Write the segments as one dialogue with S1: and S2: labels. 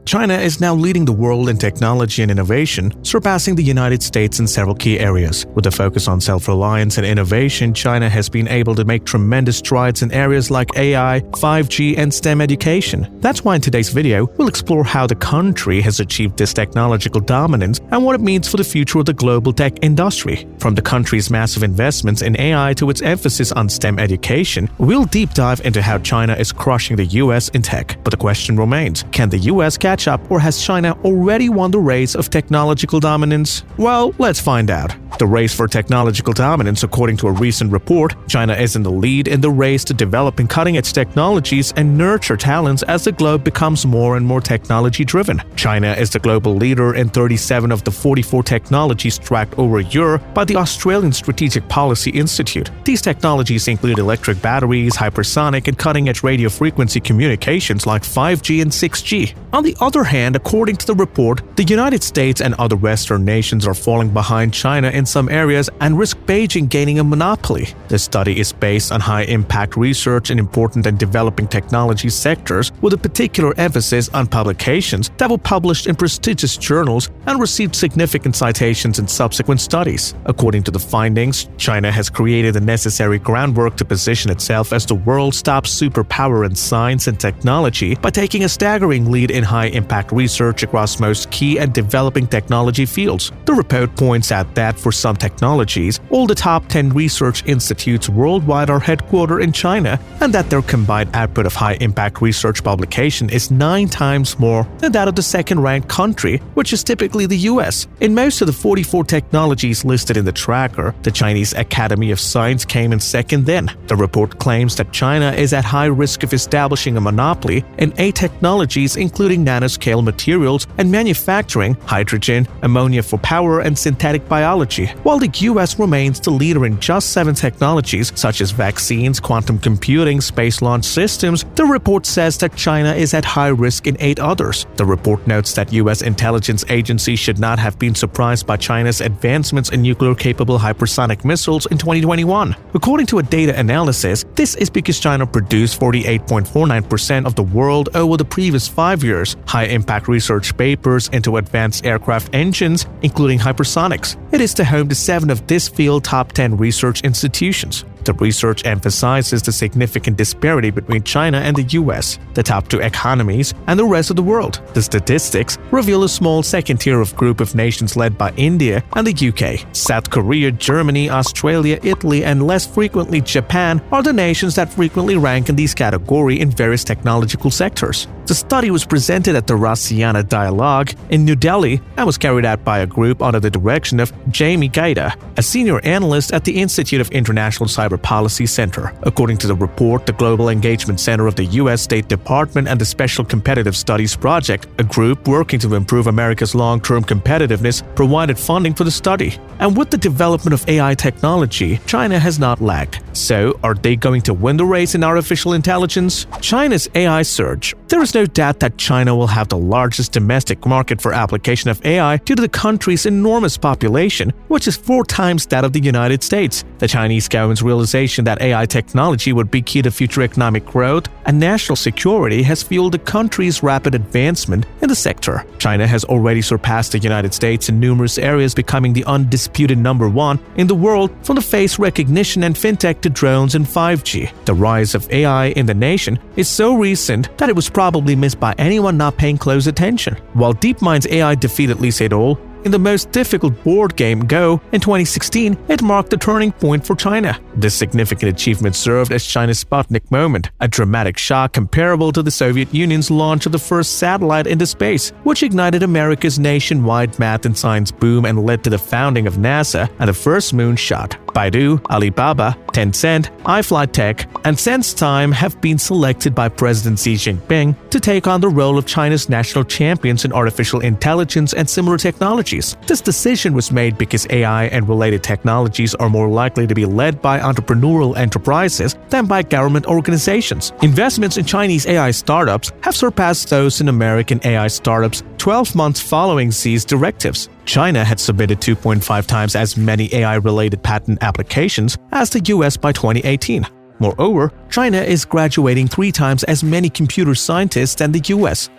S1: China is now leading the world in technology and innovation, surpassing the United States in several key areas. With a focus on self-reliance and innovation, China has been able to make tremendous strides in areas like AI, 5G, and STEM education. That's why in today's video, we'll explore how the country has achieved this technological dominance and what it means for the future of the global tech industry. From the country's massive investments in AI to its emphasis on STEM education, we'll deep dive into how China is crushing the US in tech. But the question remains, can the US catch up, or has China already won the race of technological dominance? Well, let's find out. The race for technological dominance, according to a recent report, China is in the lead in the race to developing cutting-edge technologies and nurture talents as the globe becomes more and more technology-driven. China is the global leader in 37 of the 44 technologies tracked over a year by the Australian Strategic Policy Institute. These technologies include electric batteries, hypersonic and cutting-edge radio frequency communications like 5G and 6G. On the other hand, according to the report, the United States and other Western nations are falling behind China in some areas and risk Beijing gaining a monopoly. This study is based on high-impact research in important and developing technology sectors, with a particular emphasis on publications that were published in prestigious journals and received significant citations in subsequent studies. According to the findings, China has created the necessary groundwork to position itself as the world's top superpower in science and technology by taking a staggering lead in high-impact research across most key and developing technology fields. The report points out that for some technologies, all the top 10 research institutes worldwide are headquartered in China, and that their combined output of high-impact research publication is 9 times more than that of the second-ranked country, which is typically the US. In most of the 44 technologies listed in the tracker, the Chinese Academy of Science came in second then. The report claims that China is at high risk of establishing a monopoly in 8 technologies including nanoscale materials and manufacturing, hydrogen, ammonia for power, and synthetic biology, while the US remains the leader in just 7 technologies such as vaccines, quantum computing, space launch systems. The report says that China is at high risk in 8 others. The report notes that US intelligence agencies should not have been surprised by China's advancements in nuclear-capable hypersonic missiles in 2021. According to a data analysis, this is because China produced 48.49% of the world over the previous 5 years high-impact research papers into advanced aircraft engines, including hypersonics. It is the home to 7 of this field's top 10 research institutions. The research emphasizes the significant disparity between China and the US, the top 2 economies, and the rest of the world. The statistics reveal a small second tier of group of nations led by India and the UK. South Korea, Germany, Australia, Italy, and less frequently Japan are the nations that frequently rank in this category in various technological sectors. The study was presented at the Rasiana Dialogue in New Delhi and was carried out by a group under the direction of Jamie Gaida, a senior analyst at the Institute of International Cyber Policy Center. According to the report, the Global Engagement Center of the U.S. State Department and the Special Competitive Studies Project, a group working to improve America's long-term competitiveness, provided funding for the study. And with the development of AI technology, China has not lagged. So, are they going to win the race in artificial intelligence? China's AI surge. There is no doubt that China will have the largest domestic market for application of AI due to the country's enormous population, which is 4 times that of the United States. The Chinese government's realization that AI technology would be key to future economic growth and national security has fueled the country's rapid advancement in the sector. China has already surpassed the United States in numerous areas, becoming the undisputed number 1 in the world, from the face recognition and fintech to drones and 5G. The rise of AI in the nation is so recent that it was probably missed by anyone not paying close attention. While DeepMind's AI defeated Lee Sedol in the most difficult board game Go in 2016, it marked the turning point for China. This significant achievement served as China's Sputnik moment, a dramatic shock comparable to the Soviet Union's launch of the first satellite into space, which ignited America's nationwide math and science boom and led to the founding of NASA and the first moonshot. Baidu, Alibaba, Tencent, iFlight Tech, and SenseTime have been selected by President Xi Jinping to take on the role of China's national champions in artificial intelligence and similar technologies. This decision was made because AI and related technologies are more likely to be led by entrepreneurial enterprises than by government organizations. Investments in Chinese AI startups have surpassed those in American AI startups 12 months following Xi's directives. China had submitted 2.5 times as many AI-related patent applications as the US by 2018. Moreover, China is graduating 3 times as many computer scientists than the US.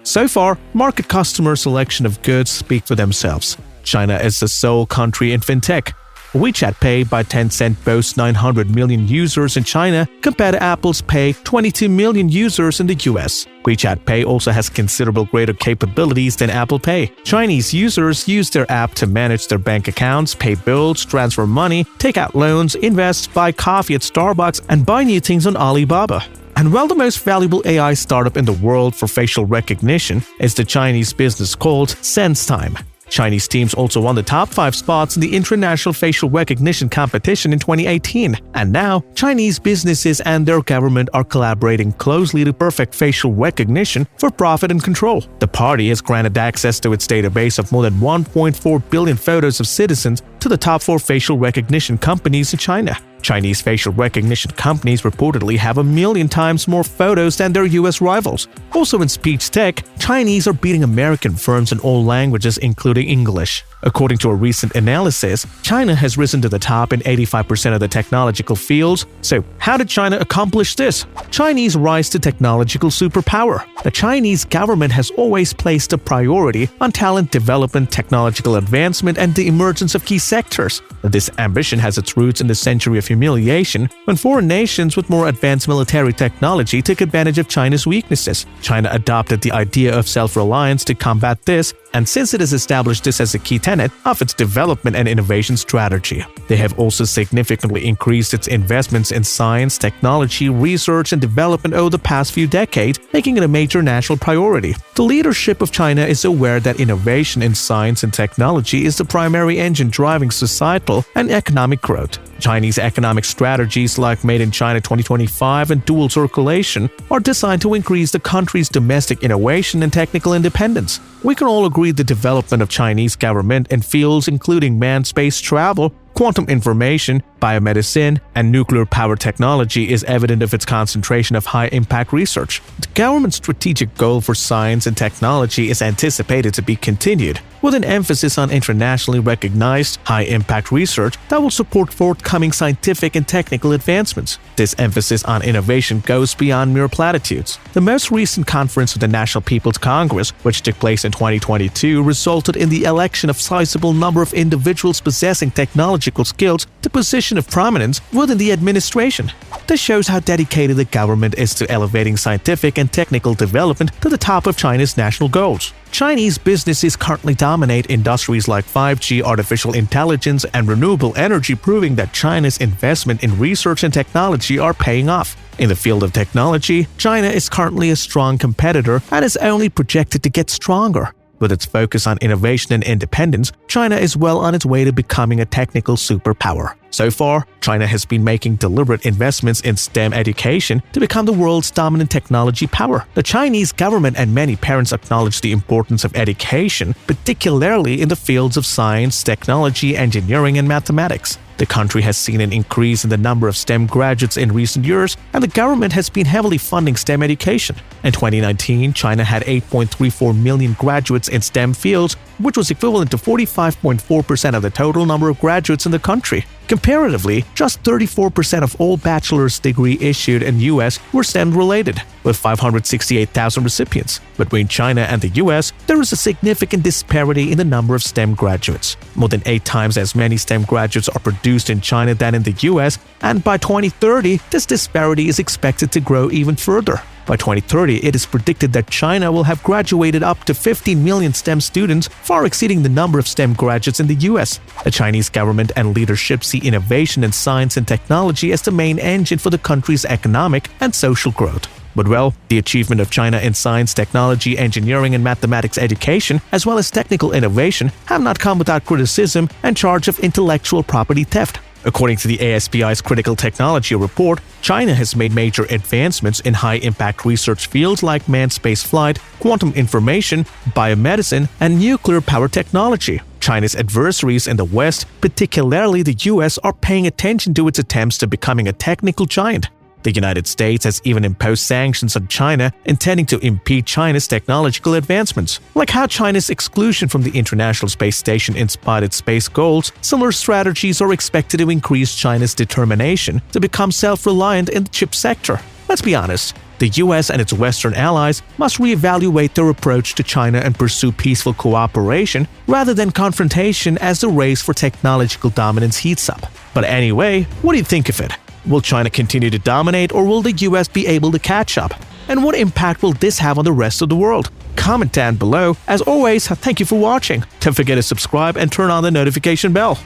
S1: So far, market customer selection of goods speak for themselves. China is the sole country in fintech. WeChat Pay by Tencent boasts 900 million users in China compared to Apple's Pay 22 million users in the US. WeChat Pay also has considerable greater capabilities than Apple Pay. Chinese users use their app to manage their bank accounts, pay bills, transfer money, take out loans, invest, buy coffee at Starbucks, and buy new things on Alibaba. And while the most valuable AI startup in the world for facial recognition is the Chinese business called SenseTime. Chinese teams also won the top 5 spots in the International Facial Recognition Competition in 2018. And now, Chinese businesses and their government are collaborating closely to perfect facial recognition for profit and control. The party has granted access to its database of more than 1.4 billion photos of citizens to the top 4 facial recognition companies in China. Chinese facial recognition companies reportedly have 1 million times more photos than their US rivals. Also in speech tech, Chinese are beating American firms in all languages including English. According to a recent analysis, China has risen to the top in 85% of the technological fields. So, how did China accomplish this? Chinese rise to technological superpower. The Chinese government has always placed a priority on talent development, technological advancement, and the emergence of key sectors. This ambition has its roots in the century of humiliation when foreign nations with more advanced military technology took advantage of China's weaknesses. China adopted the idea of self-reliance to combat this, and since it has established this as a key tenet of its development and innovation strategy. They have also significantly increased its investments in science, technology, research, and development over the past few decades, making it a major national priority. The leadership of China is aware that innovation in science and technology is the primary engine driving societal and economic growth. Chinese economic strategies like Made in China 2025 and dual circulation are designed to increase the country's domestic innovation and technical independence. We can all agree the development of Chinese government in fields including manned space travel, quantum information, biomedicine, and nuclear power technology is evident of its concentration of high-impact research. The government's strategic goal for science and technology is anticipated to be continued, with an emphasis on internationally recognized, high-impact research that will support forthcoming scientific and technical advancements. This emphasis on innovation goes beyond mere platitudes. The most recent conference of the National People's Congress, which took place in 2022, resulted in the election of a sizable number of individuals possessing technological skills to position of prominence within the administration. This shows how dedicated the government is to elevating scientific and technical development to the top of China's national goals. Chinese businesses currently dominate industries like 5G, artificial intelligence, and renewable energy, proving that China's investment in research and technology are paying off. In the field of technology, China is currently a strong competitor and is only projected to get stronger. With its focus on innovation and independence, China is well on its way to becoming a technical superpower. So far, China has been making deliberate investments in STEM education to become the world's dominant technology power. The Chinese government and many parents acknowledge the importance of education, particularly in the fields of science, technology, engineering, and mathematics. The country has seen an increase in the number of STEM graduates in recent years, and the government has been heavily funding STEM education. In 2019, China had 8.34 million graduates in STEM fields, which was equivalent to 45.4% of the total number of graduates in the country. Comparatively, just 34% of all bachelor's degree issued in the US were STEM-related, with 568,000 recipients. Between China and the US, there is a significant disparity in the number of STEM graduates. More than 8 times as many STEM graduates are produced in China than in the US, and by 2030, this disparity is expected to grow even further. By 2030, it is predicted that China will have graduated up to 15 million STEM students, far exceeding the number of STEM graduates in the US. The Chinese government and leadership see innovation in science and technology as the main engine for the country's economic and social growth. But well, the achievement of China in science, technology, engineering, and mathematics education, as well as technical innovation, have not come without criticism and charge of intellectual property theft. According to the ASPI's Critical Technology Report, China has made major advancements in high-impact research fields like manned spaceflight, quantum information, biomedicine, and nuclear power technology. China's adversaries in the West, particularly the US, are paying attention to its attempts to becoming a technical giant. The United States has even imposed sanctions on China, intending to impede China's technological advancements. Like how China's exclusion from the International Space Station inspired its space goals, similar strategies are expected to increase China's determination to become self-reliant in the chip sector. Let's be honest, The US and its Western allies must reevaluate their approach to China and pursue peaceful cooperation rather than confrontation as the race for technological dominance heats up. But anyway, what do you think of it? Will China continue to dominate, or will the US be able to catch up? And what impact will this have on the rest of the world? Comment down below. As always, thank you for watching. Don't forget to subscribe and turn on the notification bell.